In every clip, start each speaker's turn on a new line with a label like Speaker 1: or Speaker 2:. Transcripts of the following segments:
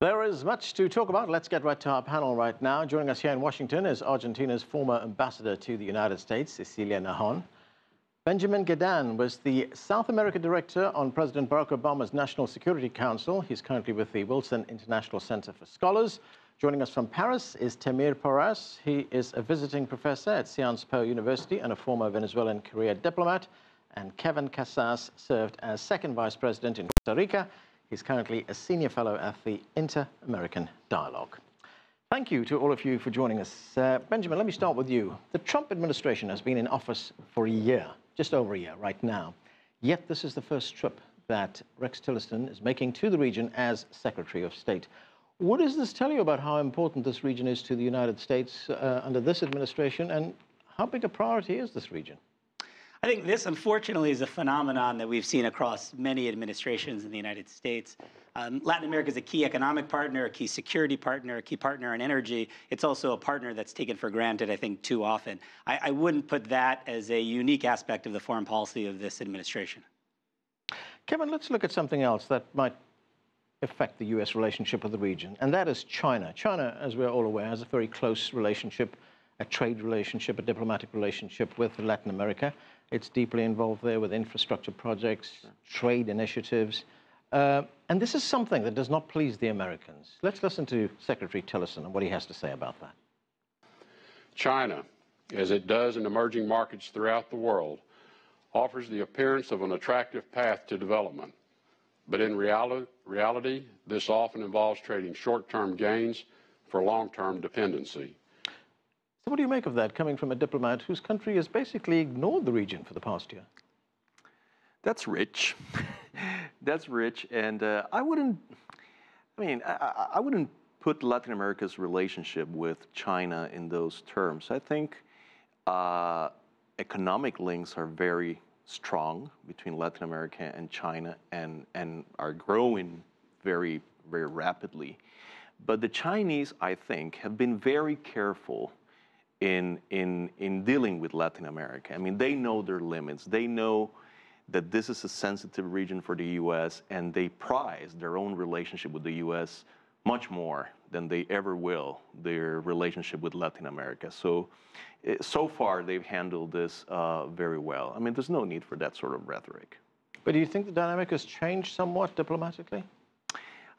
Speaker 1: There is much to talk about. Let's get right to our panel right now. Joining us here in Washington is Argentina's former ambassador to the United States, Cecilia Nahon. Benjamin Gedan was the South America director on President Barack Obama's National Security Council. He's currently with the Wilson International Center for Scholars. Joining us from Paris is Temir Porrasm. He is a visiting professor at Sciences Po University and a former Venezuelan career diplomat. And Kevin Casas served as second vice president in Costa Rica. He's currently a senior fellow at the Inter-American Dialogue. Thank you to all of you for joining us. Benjamin, let me start with you. The Trump administration has been in office for a year, just over a year right now. Yet this is the first trip that Rex Tillerson is making to the region as Secretary of State. What does this tell you about how important this region is to the United States under this administration, and how big a priority is this region?
Speaker 2: I think this, unfortunately, is a phenomenon that we've seen across many administrations in the United States. Latin America is a key economic partner, a key security partner, a key partner in energy. It's also a partner that's taken for granted, I think, too often. I wouldn't put that as a unique aspect of the foreign policy of this administration.
Speaker 1: Kevin, let's look at something else that might affect the U.S. relationship with the region, and that is China. China, as we're all aware, has a very close relationship, a trade relationship, a diplomatic relationship with Latin America. It's deeply involved there with infrastructure projects, trade initiatives. And this is something that does not please the Americans. Let's listen to Secretary Tillerson and what he has to say about that.
Speaker 3: China, as it does in emerging markets throughout the world, offers the appearance of an attractive path to development. But in reality, this often involves trading short-term gains for long-term dependency.
Speaker 1: So what do you make of that, coming from a diplomat whose country has basically ignored the region for the past year?
Speaker 4: That's rich. That's rich, and I wouldn't put Latin America's relationship with China in those terms. I think economic links are very strong between Latin America and China, and are growing very, very rapidly. But the Chinese, I think, have been very careful in dealing with Latin America. I mean, they know their limits. They know that this is a sensitive region for the U.S., and they prize their own relationship with the U.S. much more than they ever will their relationship with Latin America. So far, they've handled this very well. I mean, there's no need for that sort of rhetoric.
Speaker 1: But do you think the dynamic has changed somewhat diplomatically?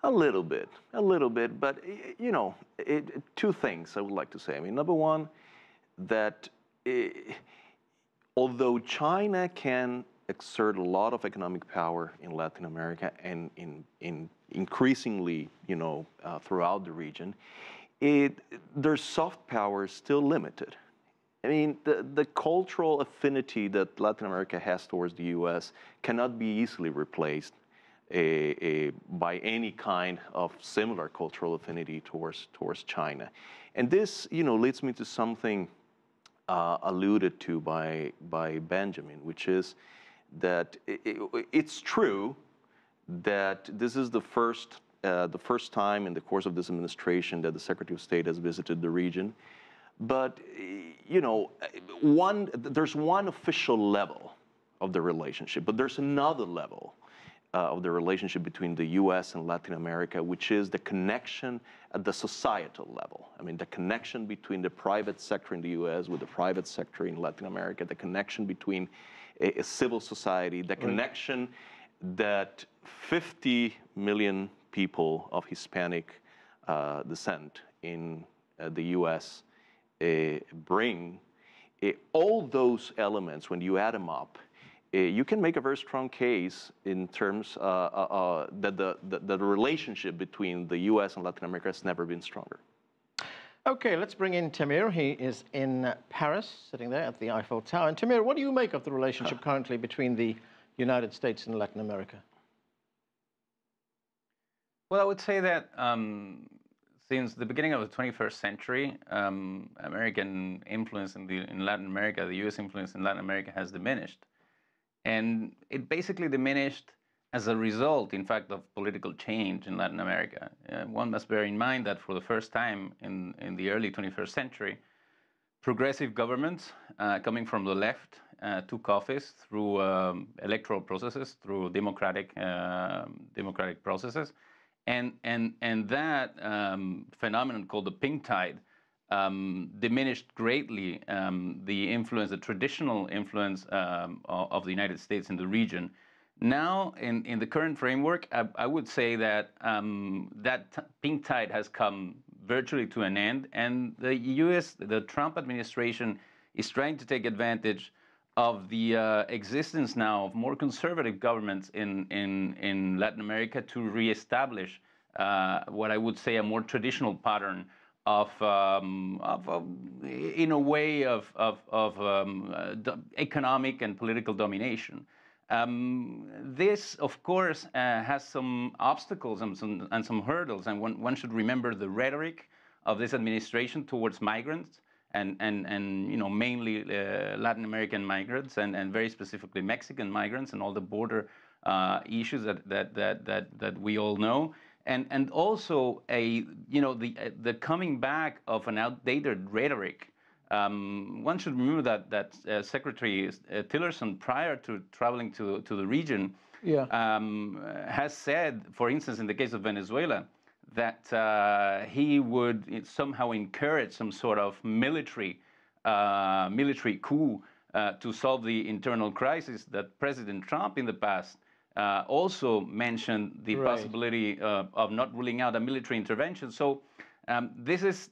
Speaker 4: A little bit, but, you know, two things I would like to say. I mean, number one, that although China can exert a lot of economic power in Latin America and in increasingly, you know, throughout the region, their soft power is still limited. I mean, the cultural affinity that Latin America has towards the U.S. cannot be easily replaced by any kind of similar cultural affinity towards China. And this, you know, leads me to something alluded to by Benjamin, which is that it's true that this is the first time in the course of this administration that the Secretary of State has visited the region. But, you know, there's one official level of the relationship, but there's another level of the relationship between the U.S. and Latin America, which is the connection at the societal level. I mean, the connection between the private sector in the U.S. with the private sector in Latin America, the connection between a civil society, the connection that 50 million people of Hispanic descent in the U.S. Bring. All those elements, when you add them up, you can make a very strong case in terms that the relationship between the U.S. and Latin America has never been stronger.
Speaker 1: Okay, let's bring in Temir. He is in Paris, sitting there at the Eiffel Tower. And Temir, what do you make of the relationship currently between the United States and Latin America?
Speaker 5: Well, I would say that since the beginning of the 21st century, American influence in Latin America, the U.S. influence in Latin America has diminished. And it basically diminished as a result, in fact, of political change in Latin America. One must bear in mind that for the first time in the early 21st century, progressive governments coming from the left took office through electoral processes, through democratic processes. And that phenomenon called the pink tide diminished greatly the influence, the traditional influence of the United States in the region. Now, in the current framework, I would say that pink tide has come virtually to an end, and the Trump administration is trying to take advantage of the existence now of more conservative governments in Latin America to reestablish what I would say a more traditional pattern of in a way, economic and political domination. This, of course, has some obstacles and some hurdles, and one should remember the rhetoric of this administration towards migrants, and mainly Latin American migrants, and very specifically Mexican migrants, and all the border issues that we all know, and also the coming back of an outdated rhetoric. One should remember that Secretary Tillerson, prior to traveling to the region, has said, for instance, in the case of Venezuela, that he would somehow encourage some sort of military coup to solve the internal crisis. That President Trump in the past also mentioned the possibility of not ruling out a military intervention. So this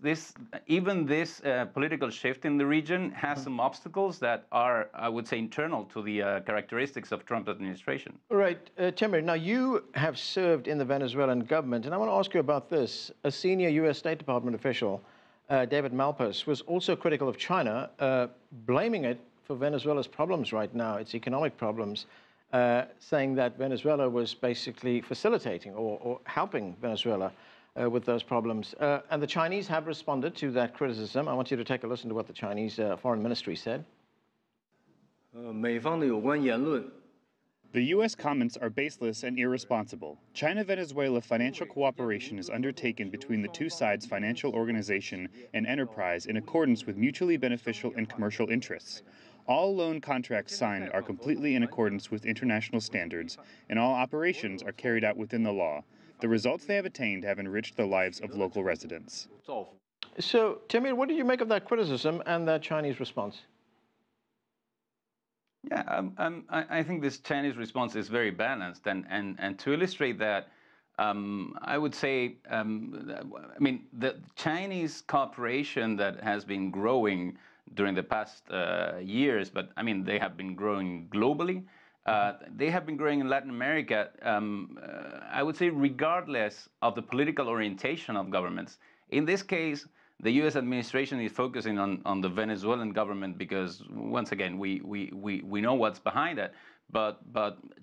Speaker 5: political shift in the region has some obstacles that are, I would say, internal to the characteristics of Trump administration.
Speaker 1: Right, Temir, now you have served in the Venezuelan government, and I want to ask you about this. A senior U.S. State Department official, David Malpass, was also critical of China, blaming it for Venezuela's problems right now, its economic problems, saying that Venezuela was basically facilitating or helping Venezuela with those problems. And the Chinese have responded to that criticism. I want you to take a listen to what the Chinese Foreign Ministry said.
Speaker 6: The U.S. comments are baseless and irresponsible. China-Venezuela financial cooperation is undertaken between the two sides' financial organization and enterprise in accordance with mutually beneficial and commercial interests. All loan contracts signed are completely in accordance with international standards, and all operations are carried out within the law. The results they have attained have enriched the lives of local residents.
Speaker 1: So, Temir, what did you make of that criticism and that Chinese response?
Speaker 5: Yeah, I think this Chinese response is very balanced, and to illustrate that, I would say, the Chinese cooperation that has been growing during the past years, but they have been growing globally. They have been growing in Latin America, I would say, regardless of the political orientation of governments. In this case, the U.S. administration is focusing on the Venezuelan government because, once again, we know what's behind it. But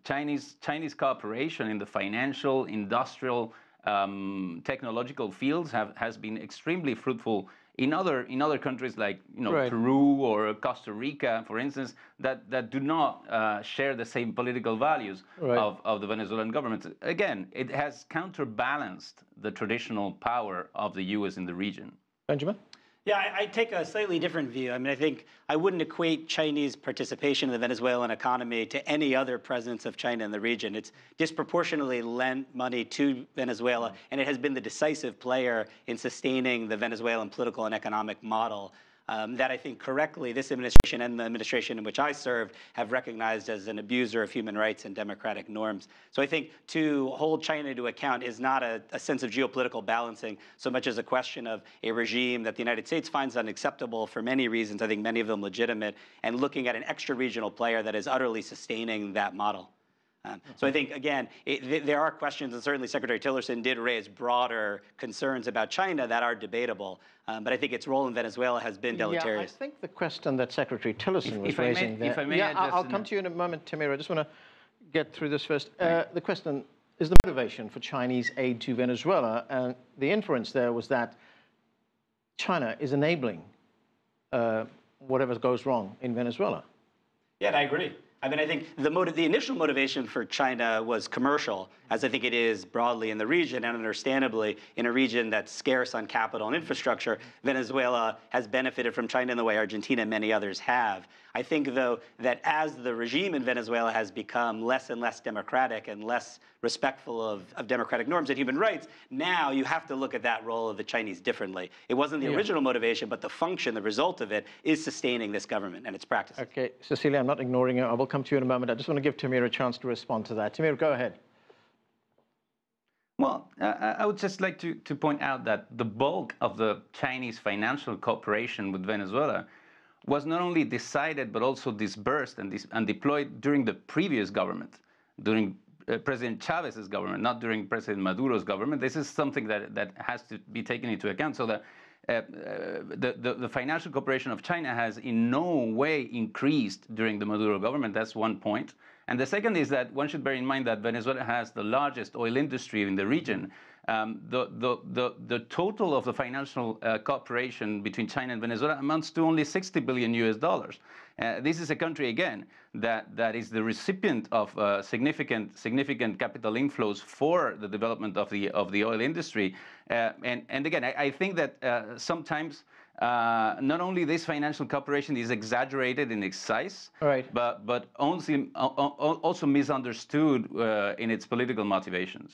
Speaker 5: Chinese cooperation in the financial, industrial, technological fields has been extremely fruitful in other countries like Peru or Costa Rica, for instance, that do not share the same political values of the Venezuelan government. Again, it has counterbalanced the traditional power of the U.S. in the region.
Speaker 1: Benjamin?
Speaker 2: Yeah, I take a slightly different view. I think I wouldn't equate Chinese participation in the Venezuelan economy to any other presence of China in the region. It's disproportionately lent money to Venezuela, and it has been the decisive player in sustaining the Venezuelan political and economic model that I think correctly this administration and the administration in which I served have recognized as an abuser of human rights and democratic norms. So I think to hold China to account is not a sense of geopolitical balancing so much as a question of a regime that the United States finds unacceptable for many reasons, I think many of them legitimate, and looking at an extra-regional player that is utterly sustaining that model. So I think, again, there are questions, and certainly Secretary Tillerson did raise broader concerns about China that are debatable. But I think its role in Venezuela has been deleterious.
Speaker 1: Yeah, I think the question that Secretary Tillerson was raising there... I'll come to you in a moment, Temir. I just want to get through this first. The question is the motivation for Chinese aid to Venezuela. And the inference there was that China is enabling whatever goes wrong in Venezuela.
Speaker 2: Yeah, I agree. I mean, I think the initial motivation for China was commercial, as I think it is broadly in the region, and understandably in a region that's scarce on capital and infrastructure. Venezuela has benefited from China in the way Argentina and many others have. I think, though, that as the regime in Venezuela has become less and less democratic and less respectful of democratic norms and human rights, now you have to look at that role of the Chinese differently. It wasn't the original motivation, but the function, the result of it, is sustaining this government and its practices.
Speaker 1: Okay, Cecilia, I'm not ignoring you. I will come to you in a moment. I just want to give Temir a chance to respond to that. Temir, go ahead.
Speaker 5: Well, I would just like to point out that the bulk of the Chinese financial cooperation with Venezuela was not only decided but also disbursed and deployed during the previous government, during President Chavez's government, not during President Maduro's government. This is something that has to be taken into account, so that the financial cooperation of China has in no way increased during the Maduro government. That's one point. And the second is that one should bear in mind that Venezuela has the largest oil industry in the region. The total of the financial cooperation between China and Venezuela amounts to only $60 billion US. This is a country, again, that is the recipient of significant capital inflows for the development of the oil industry. And again, I think that sometimes not only this financial cooperation is exaggerated in its size,
Speaker 1: right,
Speaker 5: but also misunderstood in its political motivations.